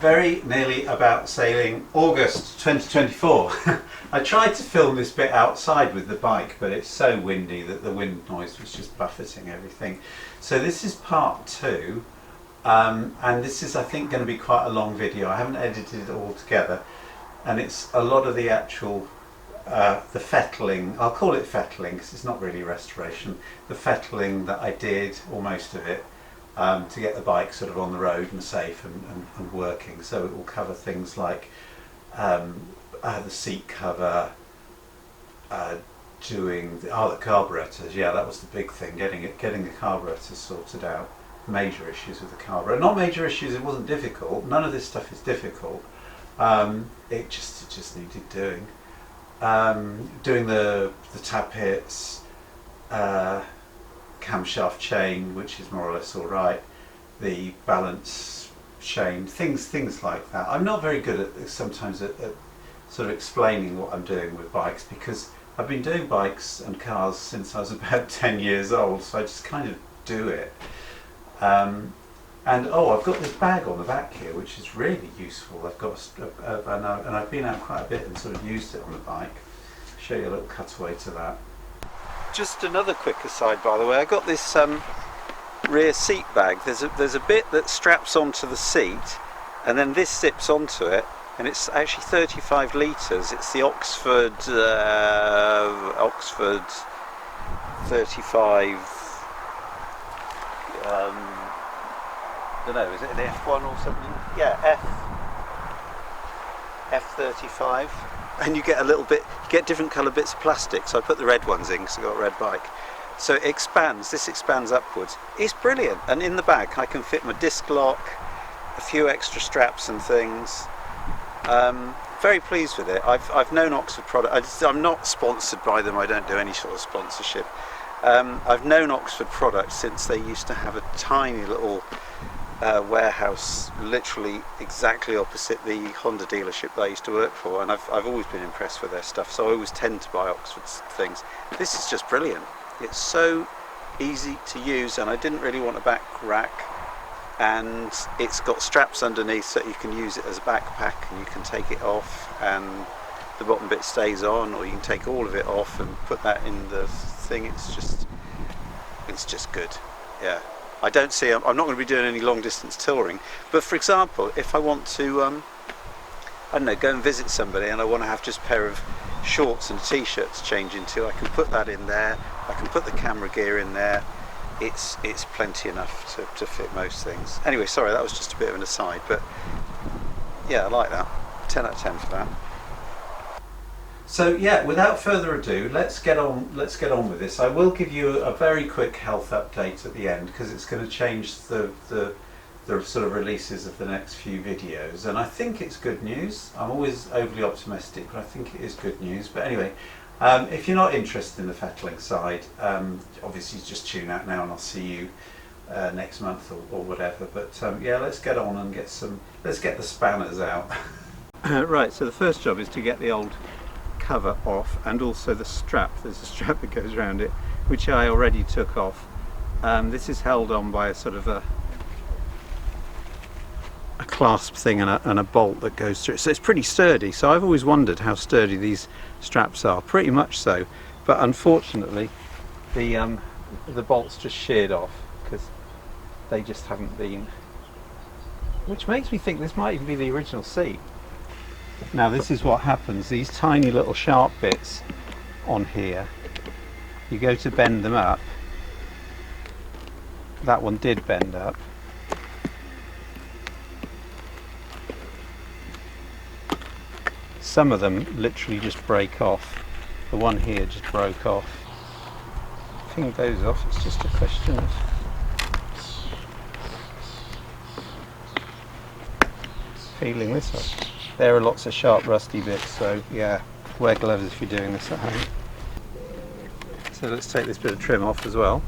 very nearly about sailing August 2024. I tried to film this bit outside with the bike, but it's so windy that the wind noise was just buffeting everything. So this is part 2, and this is, I think, going to be quite a long video. I haven't edited it all together, and it's a lot of the actual the fettling. I'll call it fettling because it's not really restoration. The fettling that I did, or most of it, to get the bike sort of on the road and safe and working. So it will cover things like the seat cover, doing the carburetors. Yeah, that was the big thing, getting the carburetors sorted out. Major issues with the carburetor. Not major issues, it wasn't difficult. None of this stuff is difficult. It just needed doing. Doing the tab hits, camshaft chain, which is more or less all right, the balance chain, things like that. I'm not very good at sometimes at sort of explaining what I'm doing with bikes, because I've been doing bikes and cars since I was about 10 years old, so I just kind of do it. And I've got this bag on the back here, which is really useful. I've got and I've been out quite a bit and sort of used it on the bike. I'll show you a little cutaway to that. Just another quick aside, by the way, I got this rear seat bag. There's a bit that straps onto the seat, and then this zips onto it, and it's actually 35 litres. It's the Oxford 35. I don't know, is it an F1 or something? Yeah, F35. And you get a little bit, you get different colour bits of plastic. So I put the red ones in because I've got a red bike. So it expands, this expands upwards. It's brilliant. And in the back I can fit my disc lock, a few extra straps and things. Very pleased with it. I've known Oxford product. I'm not sponsored by them, I don't do any sort of sponsorship. I've known Oxford products since they used to have a tiny little warehouse literally exactly opposite the Honda dealership that I used to work for, and I've always been impressed with their stuff, so I always tend to buy Oxford things. This is just brilliant. It's so easy to use, and I didn't really want a back rack, and it's got straps underneath so you can use it as a backpack, and you can take it off and the bottom bit stays on, or you can take all of it off and put that in the thing. It's just good. Yeah, I don't see, I'm not going to be doing any long distance touring, but for example, if I want to I don't know, go and visit somebody and I want to have just a pair of shorts and a t-shirt to change into, I can put that in there, I can put the camera gear in there. It's plenty enough to fit most things. Anyway, sorry, that was just a bit of an aside, but yeah, I like that. 10 out of 10 for that. So yeah, without further ado, let's get on with this. I will give you a very quick health update at the end, because it's going to change the sort of releases of the next few videos, and I think it's good news. I'm always overly optimistic, but I think it is good news. But anyway, if you're not interested in the fettling side, obviously just tune out now, and I'll see you next month or whatever. But yeah, let's get on and let's get the spanners out. Right, so the first job is to get the old cover off, and also the strap. There's a strap that goes around it, which I already took off. This is held on by a sort of a clasp thing and a bolt that goes through it, so it's pretty sturdy. So I've always wondered how sturdy these straps are. Pretty much so, but unfortunately the bolts just sheared off because they just haven't been, which makes me think this might even be the original seat. Now this is what happens, these tiny little sharp bits on here, you go to bend them up, that one did bend up, some of them literally just break off. The one here just broke off. I think those off, it's just a question of feeling this up. There are lots of sharp rusty bits, so yeah, wear gloves if you're doing this at home. So let's take this bit of trim off as well.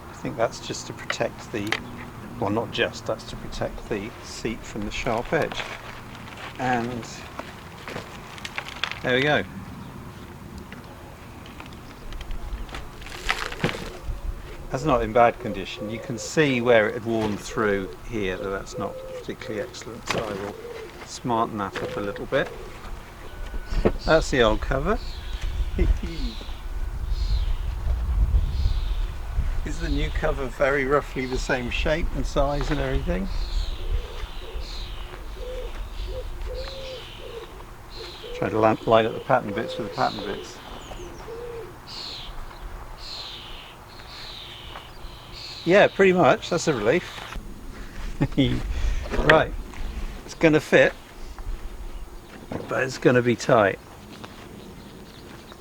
I think that's just to protect the, well, not just, that's to protect the seat from the sharp edge. And there we go. That's not in bad condition. You can see where it had worn through here, though that's not particularly excellent, so I will smarten that up a little bit. That's the old cover. Is the new cover very roughly the same shape and size and everything? Try to line up the pattern bits with the pattern bits. Yeah, pretty much. That's a relief. Right, it's going to fit, but it's going to be tight.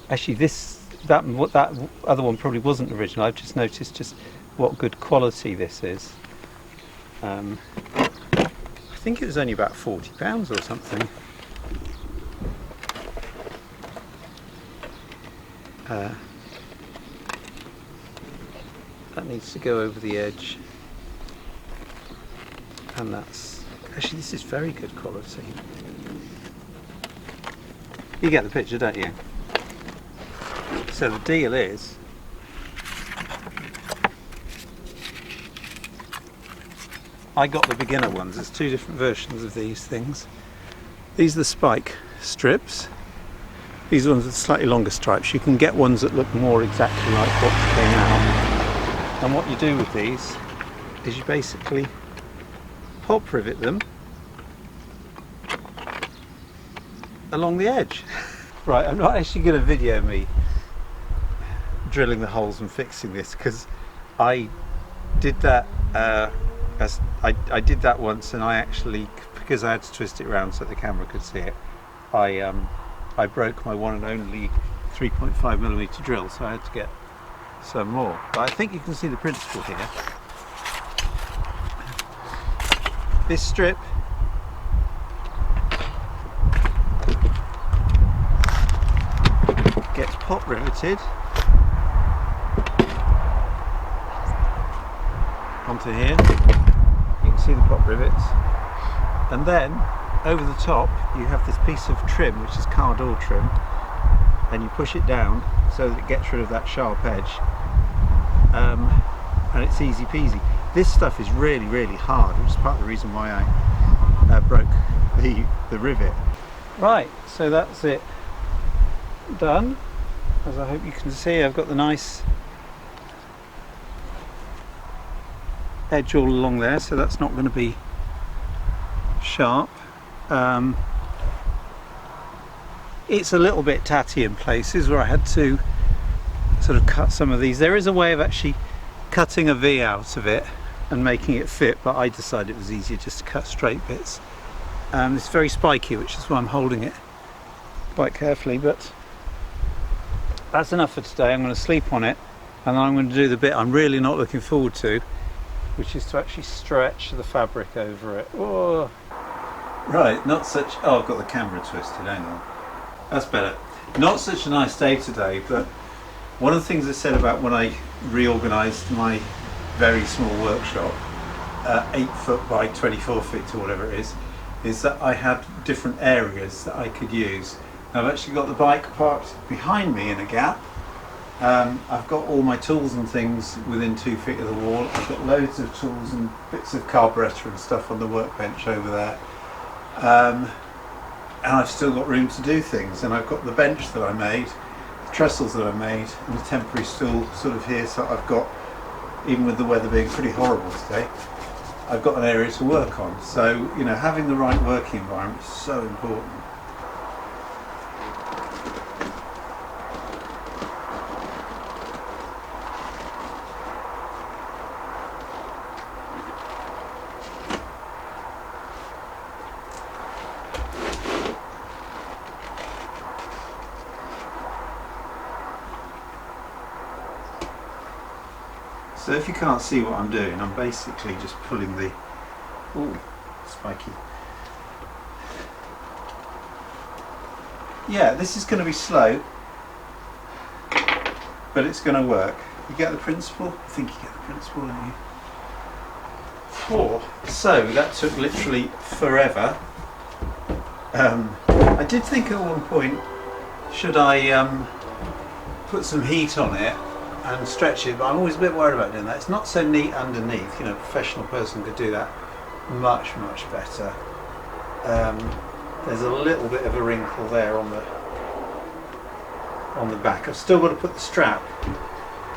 Actually, that other one probably wasn't original. I've just noticed just what good quality this is. I think it was only about £40 or something. That needs to go over the edge, and that's actually, this is very good quality. You get the picture, don't you? So the deal is, I got the beginner ones. There's two different versions of these things. These are the spike strips. These ones with slightly longer stripes. You can get ones that look more exactly like what came out. And what you do with these is you basically pop rivet them along the edge. Right, I'm not actually going to video me drilling the holes and fixing this, because I did that I did that once, and I actually, because I had to twist it around so the camera could see it, I broke my one and only 3.5mm drill, so I had to get some more. But I think you can see the principle here. This strip gets pop riveted onto here. You can see the pop rivets, and then over the top you have this piece of trim, which is car door trim, and you push it down so that it gets rid of that sharp edge, and it's easy peasy. This stuff is really, really hard, which is part of the reason why I broke the rivet. Right, so that's it done. As I hope you can see, I've got the nice edge all along there, so that's not going to be sharp. It's a little bit tatty in places where I had to sort of cut some of these. There is a way of actually cutting a V out of it and making it fit, but I decided it was easier just to cut straight bits. It's very spiky, which is why I'm holding it quite carefully, but that's enough for today. I'm going to sleep on it, and then I'm going to do the bit I'm really not looking forward to, which is to actually stretch the fabric over it. Oh. Right, not such... Oh, I've got the camera twisted, hang on. That's better. Not such a nice day today, but one of the things I said about when I reorganised my very small workshop, 8 foot by 24 feet or whatever it is that I had different areas that I could use. I've actually got the bike parked behind me in a gap. I've got all my tools and things within 2 feet of the wall. I've got loads of tools and bits of carburettor and stuff on the workbench over there. And I've still got room to do things, and I've got the bench that I made, the trestles that I made, and the temporary stool sort of here, so I've got, even with the weather being pretty horrible today, I've got an area to work on. So, you know, having the right working environment is so important. So if you can't see what I'm doing, I'm basically just pulling the... Ooh, spiky. Yeah, this is going to be slow, but it's going to work. You get the principle? I think you get the principle, don't you? So that took literally forever. I did think at one point, should I put some heat on it and stretch it, but I'm always a bit worried about doing that. It's not so neat underneath, you know, a professional person could do that much better. There's a little bit of a wrinkle there on the back. I've still got to put the strap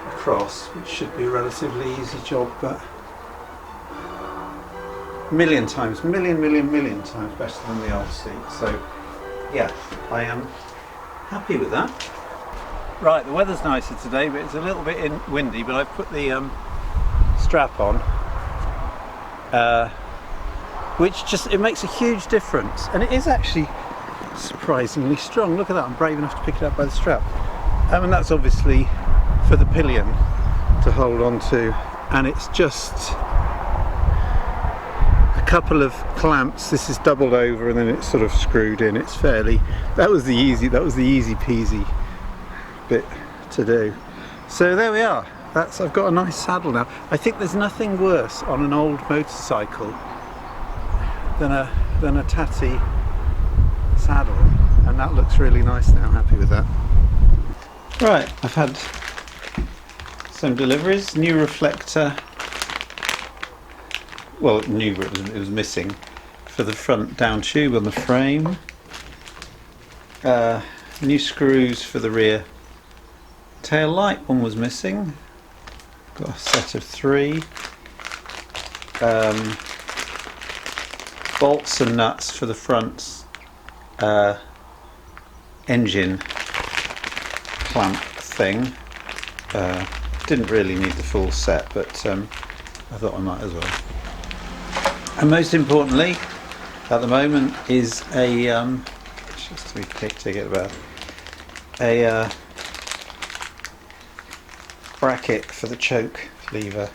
across, which should be a relatively easy job, but million times better than the old seat. So yeah, I am happy with that. Right, the weather's nicer today, but it's a little bit windy, but I've put the strap on, which it makes a huge difference, and it is actually surprisingly strong. Look at that, I'm brave enough to pick it up by the strap. And that's obviously for the pillion to hold on to, and it's just a couple of clamps. This is doubled over and then it's sort of screwed in. It's fairly, that was the easy peasy bit to do. So there we are. I've got a nice saddle now. I think there's nothing worse on an old motorcycle than a tatty saddle, and that looks really nice now. I'm happy with that. Right, I've had some deliveries. New reflector. Well, new, it was missing for the front down tube on the frame. New screws for the rear tail light. One was missing. Got a set of 3. Bolts and nuts for the front engine clamp thing. Didn't really need the full set, but I thought I might as well. And most importantly, at the moment, is a just to be ticket about a bracket for the choke lever.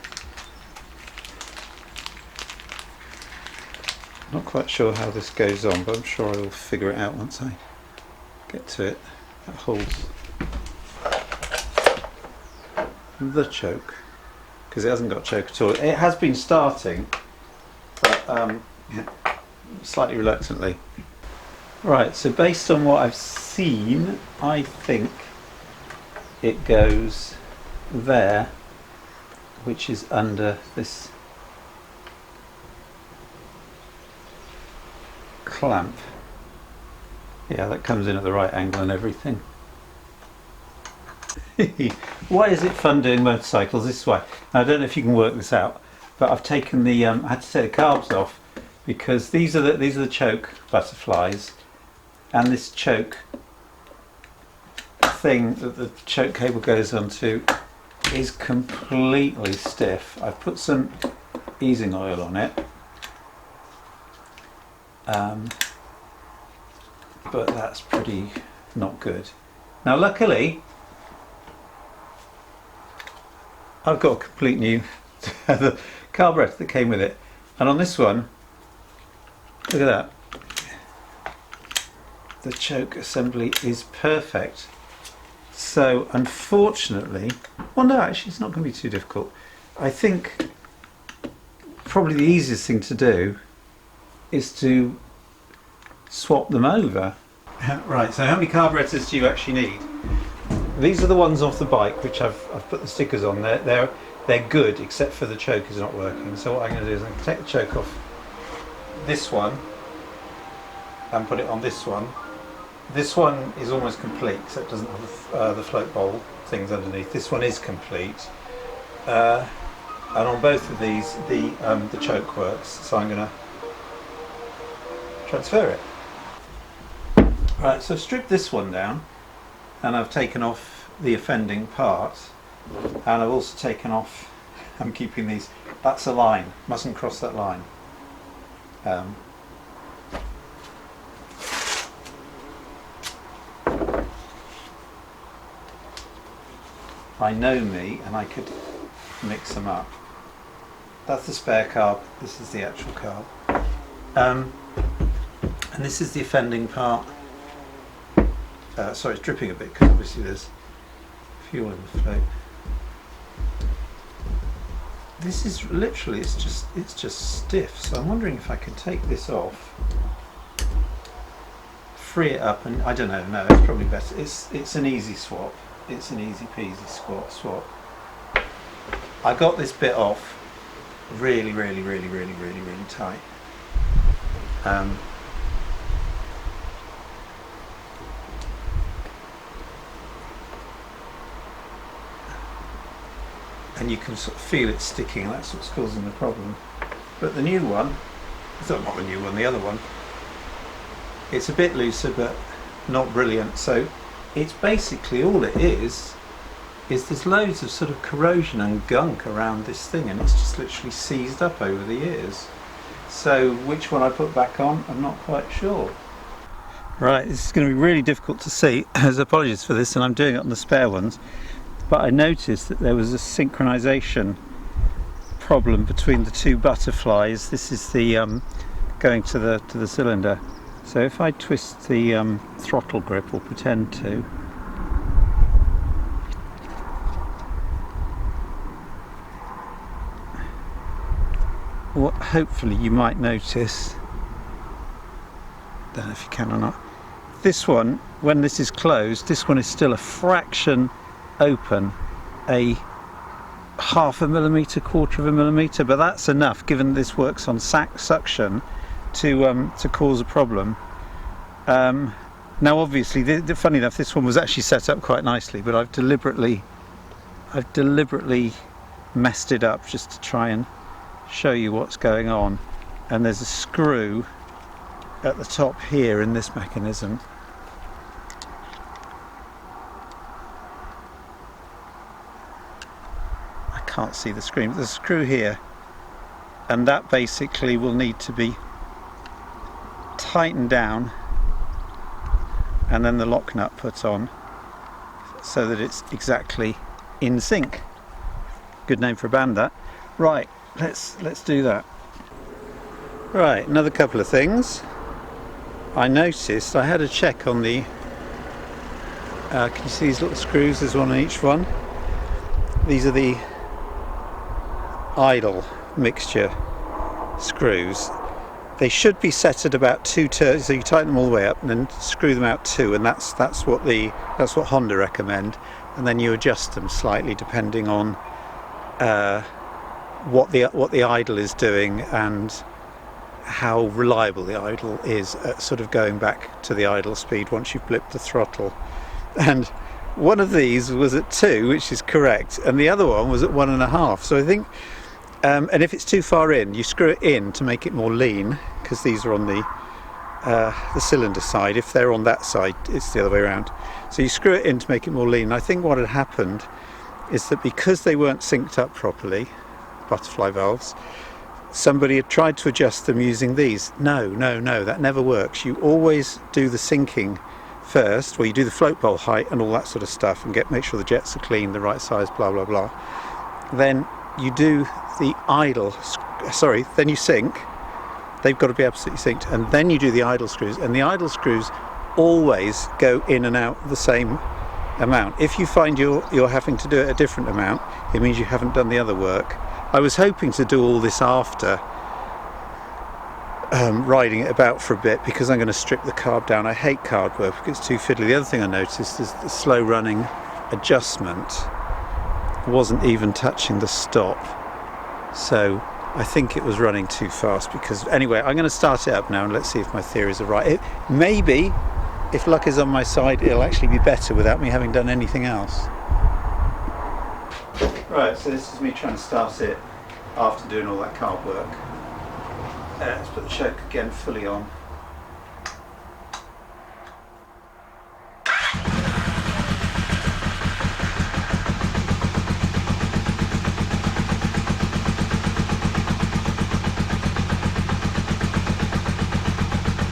Not quite sure how this goes on, but I'm sure I will figure it out once I get to it. That holds the choke, because it hasn't got choke at all. It has been starting, but slightly reluctantly. Right, so based on what I've seen, I think it goes there, which is under this clamp. Yeah, that comes in at the right angle and everything. Why is it fun doing motorcycles this way? Now, I don't know if you can work this out, but I've taken the I had to take the carbs off, because these are the choke butterflies, and this choke thing that the choke cable goes onto is completely stiff. I've put some easing oil on it, but that's pretty not good. Now luckily I've got a complete new the carburetor that came with it, and on this one, look at that, the choke assembly is perfect. So unfortunately, well no, actually it's not going to be too difficult. I think probably the easiest thing to do is to swap them over. Right, so how many carburetors do you actually need? These are the ones off the bike, which I've put the stickers on. They're good, except for the choke is not working. So what I'm going to do is I'm going to take the choke off this one and put it on this one. This one is almost complete, except it doesn't have the float bowl things underneath. This one is complete, and on both of these the choke works. So I'm going to transfer it. Right, so I've stripped this one down, and I've taken off the offending part, and I've also taken off, I'm keeping these, that's a line, mustn't cross that line. I know me, and I could mix them up. That's the spare carb, this is the actual carb. And this is the offending part. Sorry, it's dripping a bit because obviously there's fuel in the float. This is literally, it's just stiff. So I'm wondering if I can take this off, free it up, and I don't know. No, it's probably better. It's an easy swap. It's an easy peasy swap. I got this bit off really tight. And you can sort of feel it sticking, that's what's causing the problem. But the new one, not the new one, the other one, it's a bit looser but not brilliant. So it's basically, all it is there's loads of sort of corrosion and gunk around this thing, and it's just literally seized up over the years. So which one I put back on, I'm not quite sure. Right, this is going to be really difficult to see, as apologies for this, and I'm doing it on the spare ones, but I noticed that there was a synchronization problem between the two butterflies. This is the going to the cylinder. So if I twist the throttle grip, or pretend to, what hopefully you might notice, don't know if you can or not, this one, when this is closed, this one is still a fraction open, a half a millimetre, quarter of a millimetre, but that's enough, given this works on suction, to cause a problem. Now obviously, funny enough, this one was actually set up quite nicely, but I've deliberately messed it up just to try and show you what's going on. And there's a screw at the top here in this mechanism. I can't see the screen, but there's a screw here, and that basically will need to be tightened down and then the lock nut put on so that it's exactly in sync. Good name for a band, that. Right, let's do that. Right, another couple of things. I noticed I had a check on the can you see these little screws? There's one on each one. These are the idle mixture screws. They should be set at about 2 turns, so you tighten them all the way up and then screw them out 2, and that's what Honda recommend. And then you adjust them slightly depending on what the idle is doing and how reliable the idle is at sort of going back to the idle speed once you've blipped the throttle. And one of these was at 2, which is correct, and the other one was at 1.5. So I think, and if it's too far in, you screw it in to make it more lean, because these are on the cylinder side. If they're on that side, it's the other way around. So you screw it in to make it more lean. I think what had happened is that because they weren't synced up properly, butterfly valves, somebody had tried to adjust them using these. No, that never works. You always do the syncing first, where you do the float bowl height and all that sort of stuff, and make sure the jets are clean, the right size, blah blah blah. Then you do the idle, then you sync. They've got to be absolutely synced, and then you do the idle screws, and the idle screws always go in and out the same amount. If you find you're having to do it a different amount, it means you haven't done the other work. I was hoping to do all this after riding it about for a bit, because I'm going to strip the carb down. I hate carb work because it's too fiddly. The other thing I noticed is the slow running adjustment wasn't even touching the stop, so I think it was running too fast. Because anyway, I'm going to start it up now and let's see if my theories are right. Maybe, if luck is on my side, it'll actually be better without me having done anything else. Right, so this is me trying to start it after doing all that carb work. Let's put the choke again fully on.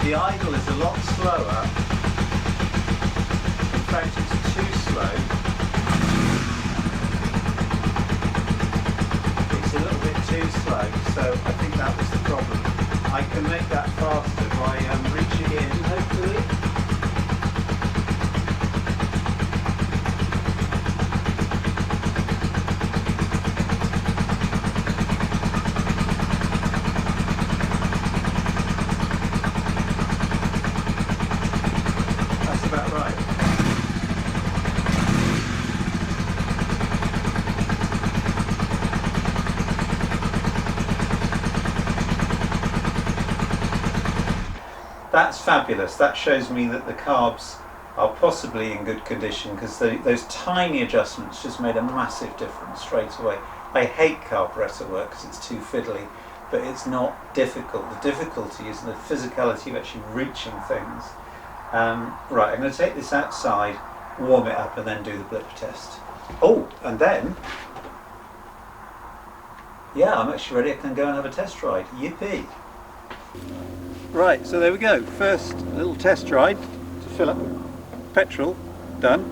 The idle is a lot slower. In fact, it's too slow. It's a little bit too slow, so I think that was the problem. I can make that faster by reaching in, hopefully. That's about right. That's fabulous. That shows me that the carbs are possibly in good condition, because those tiny adjustments just made a massive difference straight away. I hate carburetor work because it's too fiddly, but it's not difficult. The difficulty is the physicality of actually reaching things. Right, I'm going to take this outside, warm it up, and then do the blip test. Oh, and then, yeah, I'm actually ready. I can go and have a test ride. Yippee! Right, so there we go. First little test ride to fill up petrol, done.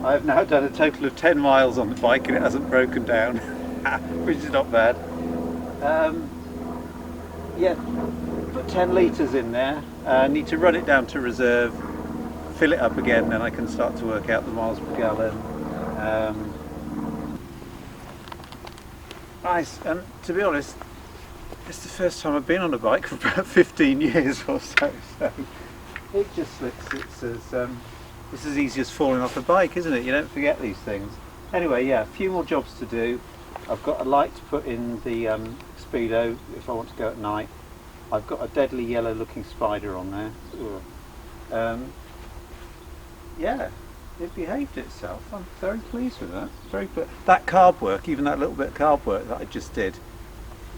I've now done a total of 10 miles on the bike and it hasn't broken down, which is not bad. Yeah, put 10 litres in there. Need to run it down to reserve, fill it up again, then I can start to work out the miles per gallon. Nice, and to be honest, it's the first time I've been on a bike for about 15 years or so, so it just slips. It's as easy as falling off a bike, isn't it? You don't forget these things. Anyway, yeah, a few more jobs to do. I've got a light to put in the speedo if I want to go at night. I've got a deadly yellow looking spider on there. Yeah, it behaved itself. I'm very pleased with that. That carb work, even that little bit of carb work that I just did,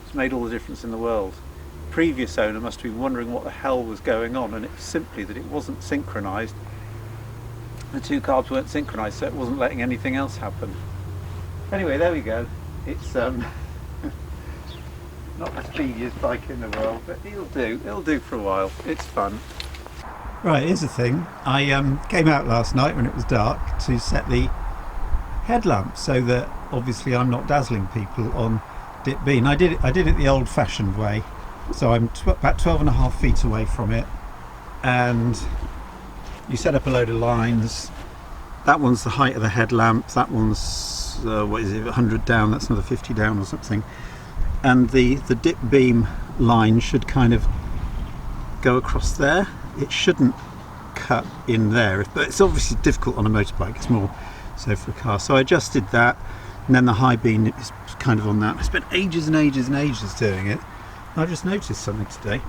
it's made all the difference in the world. Previous owner must have been wondering what the hell was going on, and it was simply that it wasn't synchronised. The two carbs weren't synchronised, so it wasn't letting anything else happen. Anyway, there we go. It's not the speediest bike in the world, but it'll do for a while. It's fun. Right, here's the thing. I came out last night when it was dark to set the headlamp so that obviously I'm not dazzling people on dip B. And I did it the old-fashioned way. So I'm about 12.5 feet away from it, and you set up a load of lines. That one's the height of the headlamp, that one's what is it, 100 down, that's another 50 down or something, and the dip beam line should kind of go across there. It shouldn't cut in there, but it's obviously difficult on a motorbike, it's more so for a car. So I adjusted that, and then the high beam is kind of on that. I spent ages and ages and ages doing it. I just noticed something today.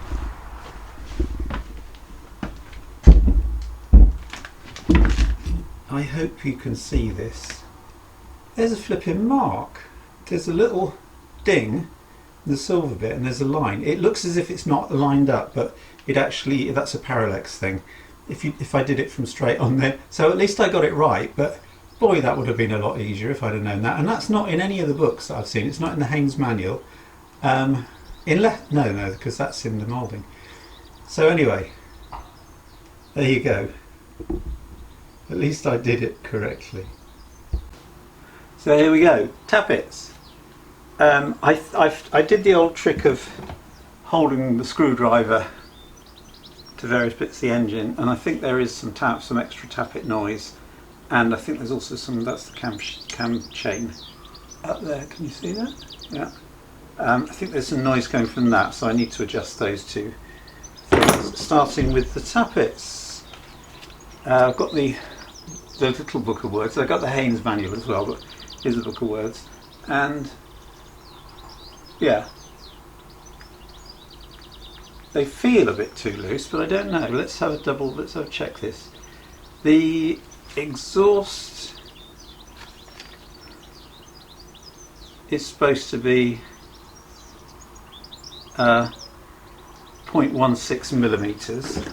I hope you can see this. There's a flipping mark. There's a little ding in the silver bit, and there's a line. It looks as if it's not lined up, but it actually, that's a parallax thing. If I did it from straight on there, so at least I got it right. But boy, that would have been a lot easier if I'd have known that. And that's not in any of the books that I've seen. It's not in the Haynes manual. No, because that's in the moulding. So anyway, there you go. At least I did it correctly. So here we go, tappets. I did the old trick of holding the screwdriver to various bits of the engine, and I think there is some extra tappet noise, and I think there's also that's the cam chain up there. Can you see that? Yeah. I think there's some noise coming from that, so I need to adjust those two things. Starting with the tappets. I've got the little book of words. I've got the Haynes manual as well, but here's the book of words. And yeah, they feel a bit too loose, but I don't know. Let's have a check this. The exhaust is supposed to be 0.16 millimeters.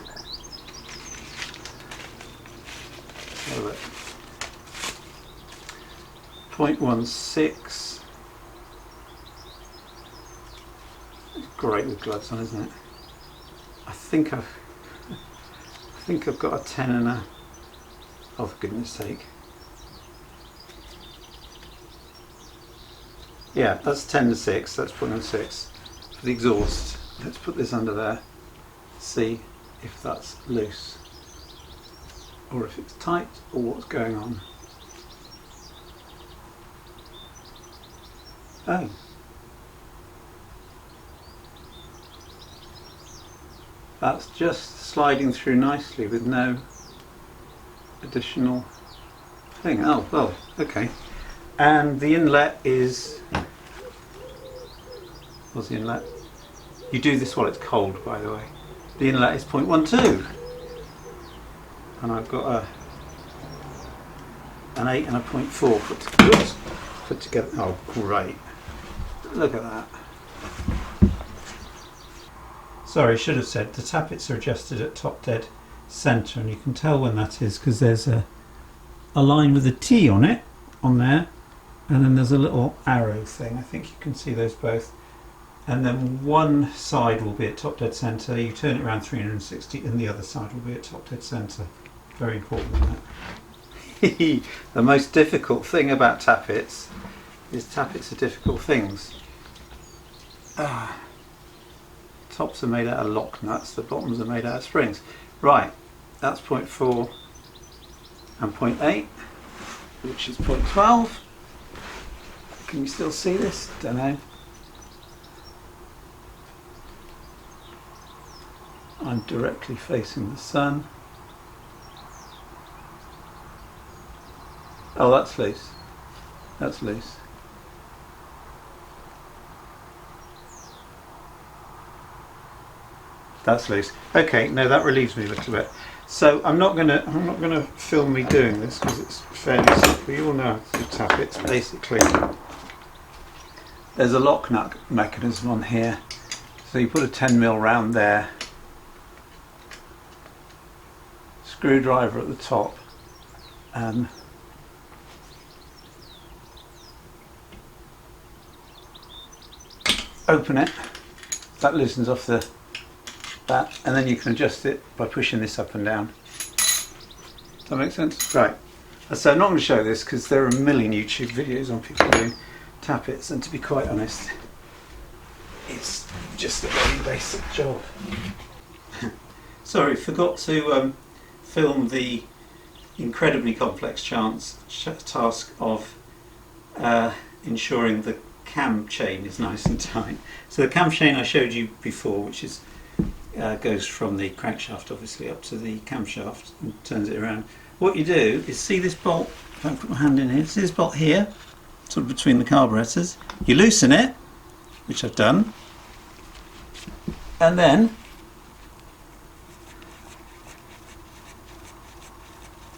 0.16. It's great with gloves on, isn't it? I think I've got a 10 and a. Oh, for goodness sake! Yeah, that's 10 to 6. That's 0.16 for the exhaust. Let's put this under there. See if that's loose, or if it's tight, or what's going on. Oh. That's just sliding through nicely with no additional thing. Oh, well, okay. And the inlet is... What's the inlet? You do this while it's cold, by the way. the inlet is 0.12, and I've got an 8 and a 0.4 put together. Oh great, look at that. Sorry, I should have said the tappets are adjusted at top dead centre, and you can tell when that is because there's a line with a T on it, on there, and then there's a little arrow thing. I think you can see those both. And then one side will be at top dead centre, you turn it around 360, and the other side will be at top dead centre. Very important, that. The most difficult thing about tappets is tappets are difficult things. Tops are made out of lock nuts, the bottoms are made out of springs. Right, that's 0.4 and 0.8, which is 0.12. Can you still see this? Don't know. I'm directly facing the sun. Oh, that's loose. That's loose. That's loose. Okay, no, that relieves me a little bit. So I'm not gonna film me doing this because it's fairly simple. You all know how to tap it. Basically, there's a lock nut mechanism on here. So you put a 10mm round there, screwdriver at the top, and open it. That loosens off that, and then you can adjust it by pushing this up and down. Does that make sense? Right. So I'm not going to show this because there are a million YouTube videos on people doing tappets, and to be quite honest, it's just a very basic job. Sorry, forgot to film the incredibly complex task of ensuring the cam chain is nice and tight. So the cam chain I showed you before, which is goes from the crankshaft obviously up to the camshaft and turns it around. What you do is, see this bolt, if I put my hand in here, see this bolt here, sort of between the carburetors, you loosen it, which I've done, and then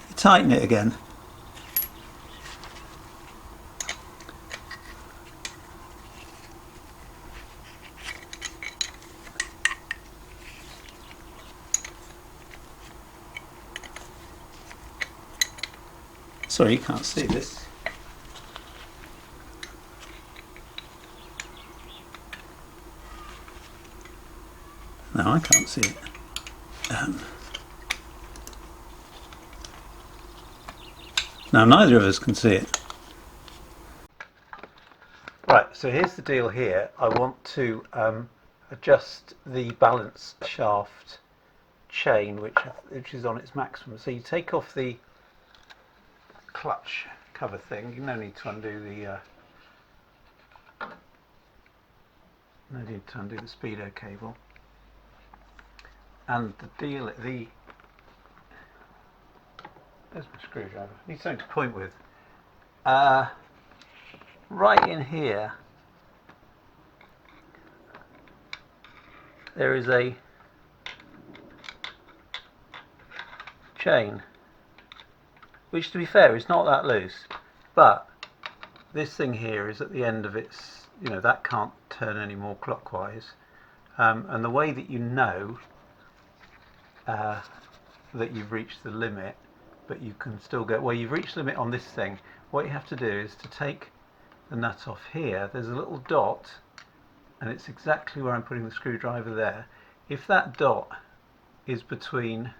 you tighten it again. Sorry, you can't see this. No, I can't see it. Now neither of us can see it. Right, so here's the deal here. I want to adjust the balance shaft chain, which is on its maximum. So you take off the clutch cover thing. You no need to undo the speedo cable. And the deal, there's my screwdriver. I need something to point with. Right in here, there is a chain, which, to be fair, is not that loose, but this thing here is at the end of its, you know, that can't turn any more clockwise, and the way that you know that you've reached the limit, but you can still go, well, you've reached the limit on this thing, what you have to do is to take the nut off here. There's a little dot, and it's exactly where I'm putting the screwdriver there. If that dot is between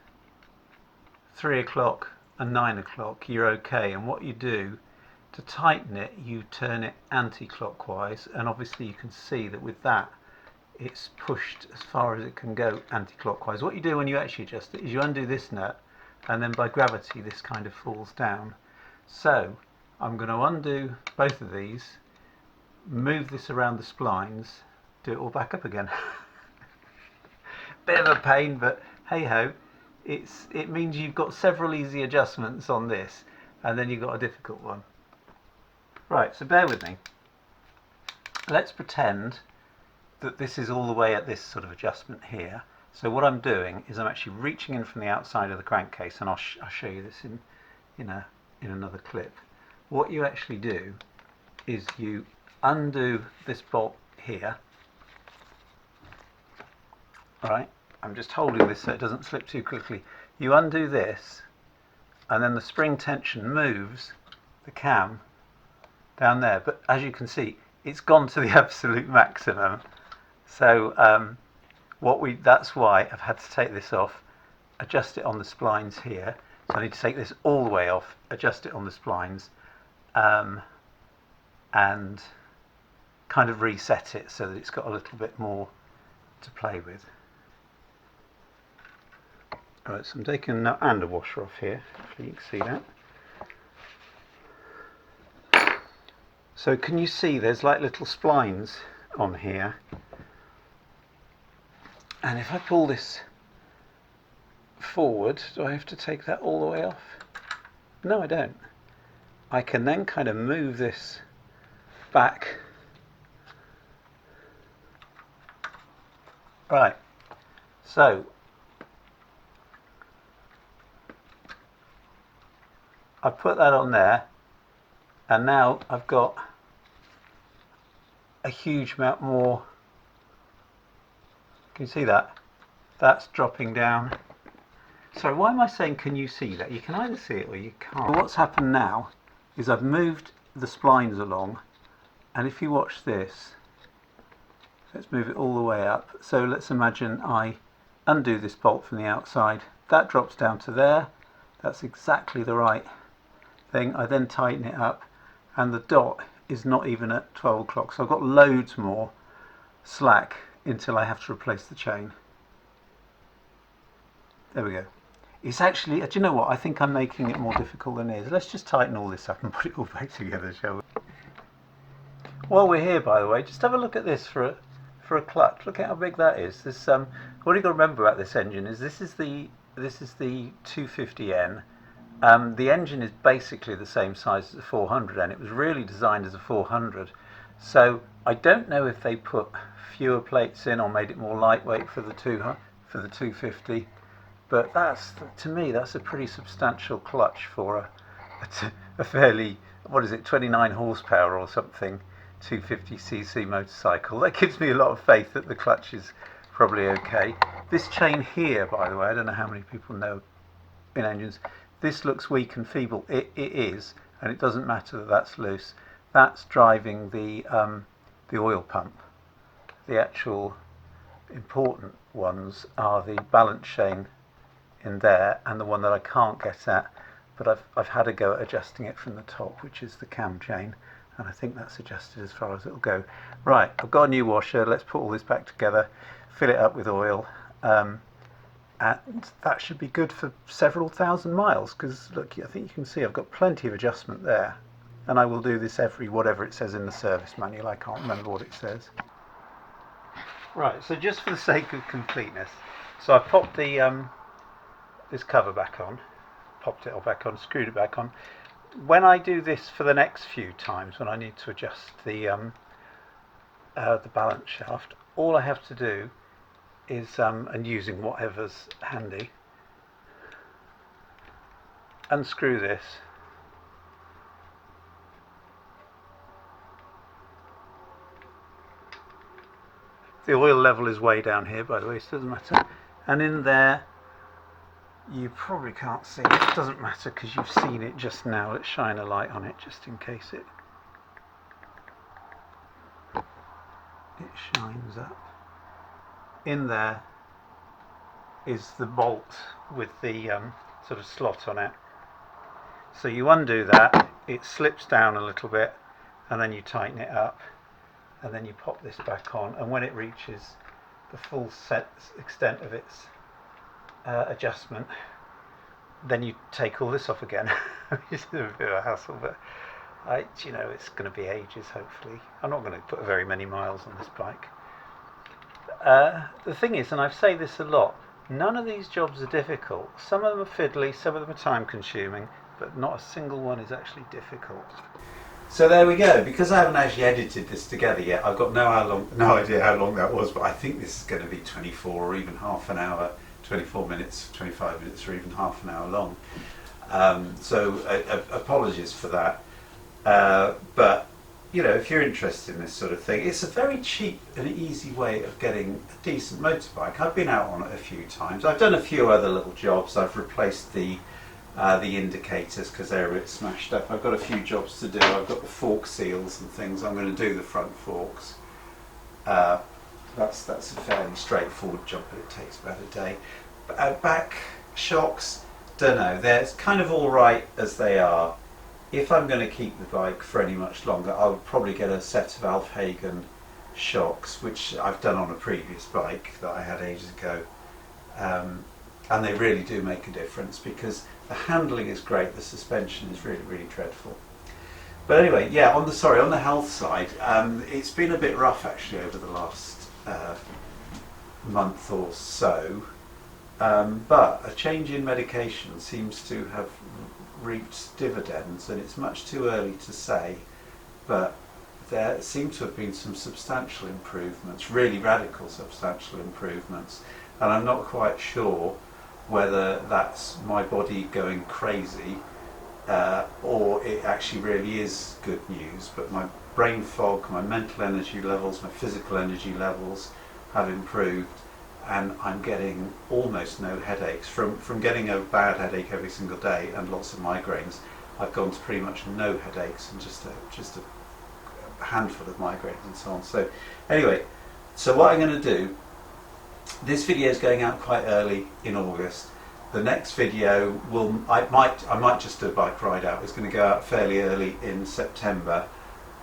3 o'clock and 9 o'clock, you're okay. And what you do to tighten it, you turn it anti-clockwise, and obviously you can see that with that it's pushed as far as it can go anti-clockwise. What you do when you actually adjust it is you undo this nut, and then by gravity this kind of falls down. So I'm going to undo both of these, move this around the splines, do it all back up again. Bit of a pain, but hey ho. It means you've got several easy adjustments on this, and then you've got a difficult one. Right, so bear with me. Let's pretend that this is all the way at this sort of adjustment here. So what I'm doing is I'm actually reaching in from the outside of the crankcase, and I'll show you this in another clip. What you actually do is you undo this bolt here. Right, I'm just holding this so it doesn't slip too quickly. You undo this, and then the spring tension moves the cam down there. But as you can see, it's gone to the absolute maximum. So that's why I've had to take this off, adjust it on the splines here. So I need to take this all the way off, adjust it on the splines, and kind of reset it so that it's got a little bit more to play with. Alright, so I'm taking an under washer off here, hopefully you can see that. So can you see there's like little splines on here? And if I pull this forward, do I have to take that all the way off? No, I don't. I can then kind of move this back. Right, so I've put that on there, and now I've got a huge amount more. Can you see that? That's dropping down. Sorry, why am I saying can you see that? You can either see it or you can't. What's happened now is I've moved the splines along, and if you watch this, let's move it all the way up. So let's imagine I undo this bolt from the outside. That drops down to there. That's exactly the right thing. I then tighten it up, and the dot is not even at 12 o'clock. So I've got loads more slack until I have to replace the chain. There we go. It's actually, do you know what? I think I'm making it more difficult than it is. Let's just tighten all this up and put it all back together, shall we? While we're here, by the way, just have a look at this for a clutch. Look at how big that is. This what you got to remember about this engine is this is the 250N. The engine is basically the same size as the 400N. It was really designed as a 400. So I don't know if they put fewer plates in or made it more lightweight for the 250. But to me, that's a pretty substantial clutch for a fairly, 29 horsepower or something, 250cc motorcycle. That gives me a lot of faith that the clutch is probably okay. This chain here, by the way, I don't know how many people know in engines, this looks weak and feeble. It is, and it doesn't matter that that's loose. That's driving the oil pump. The actual important ones are the balance chain in there, and the one that I can't get at, but I've had a go at adjusting it from the top, which is the cam chain, and I think that's adjusted as far as it'll go. Right, I've got a new washer. Let's put all this back together, fill it up with oil, and that should be good for several thousand miles, because look, I think you can see I've got plenty of adjustment there, and I will do this every whatever it says in the service manual. I can't remember what it says. Right, so just for the sake of completeness, so I popped the this cover back on, popped it all back on, screwed it back on. When I do this for the next few times, when I need to adjust the balance shaft, all I have to do is, and using whatever's handy, unscrew this, the oil level is way down here, by the way, so it doesn't matter, and in there, you probably can't see it. It doesn't matter because you've seen it just now. Let's shine a light on it just in case it shines up. In there is the bolt with the sort of slot on it. So you undo that, it slips down a little bit, and then you tighten it up, and then you pop this back on, and when it reaches the full extent of its adjustment, then you take all this off again. It's a bit of a hassle, but it's going to be ages. Hopefully, I'm not going to put very many miles on this bike. The thing is, and I say this a lot, none of these jobs are difficult. Some of them are fiddly, some of them are time consuming, but not a single one is actually difficult. So there we go. Because I haven't actually edited this together yet, I've got no idea how long that was, but I think this is going to be 24 or even half an hour, 24 minutes, 25 minutes, or even half an hour long. So apologies for that. But you know, if you're interested in this sort of thing, it's a very cheap and easy way of getting a decent motorbike. I've been out on it a few times. I've done a few other little jobs. I've replaced the indicators because they're a bit smashed up. I've got a few jobs to do. I've got the fork seals and things. I'm going to do the front forks. That's a fairly straightforward job, but it takes about a day. Back shocks, don't know. They're kind of all right as they are. If I'm going to keep the bike for any much longer, I would probably get a set of Alf Hagen shocks, which I've done on a previous bike that I had ages ago. And they really do make a difference because the handling is great, the suspension is really, really dreadful. But anyway, yeah, on the health side, it's been a bit rough actually over the last month or so. But a change in medication seems to have reaped dividends, and it's much too early to say, but there seem to have been some substantial improvements, really radical substantial improvements, and I'm not quite sure whether that's my body going crazy or it actually really is good news. But my brain fog, my mental energy levels, my physical energy levels have improved, and I'm getting almost no headaches. From getting a bad headache every single day and lots of migraines, I've gone to pretty much no headaches and just a handful of migraines and so on. So anyway, so what I'm going to do, this video is going out quite early in August. The next video I might just do a bike ride out. It's going to go out fairly early in September,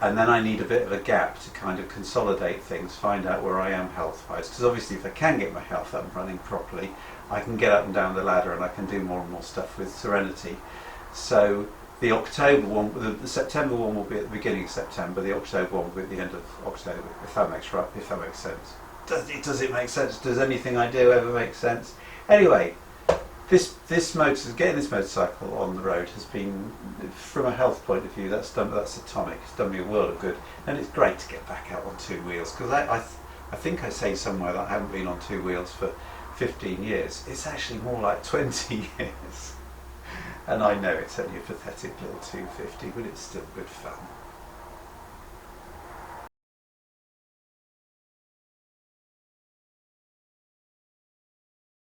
and then I need a bit of a gap to kind of consolidate things, find out where I am health-wise, because obviously if I can get my health up and running properly, I can get up and down the ladder and I can do more and more stuff with Serenity. So the October one, the September one will be at the beginning of September, the October one will be at the end of October, if that makes sense. Does it make sense? Does anything I do ever make sense? Anyway, getting this motorcycle on the road has been, from a health point of view, that's atomic. It's done me a world of good, and it's great to get back out on two wheels, because I think I say somewhere that I haven't been on two wheels for 15 years. It's actually more like 20 years, and I know it's only a pathetic little 250, but it's still good fun.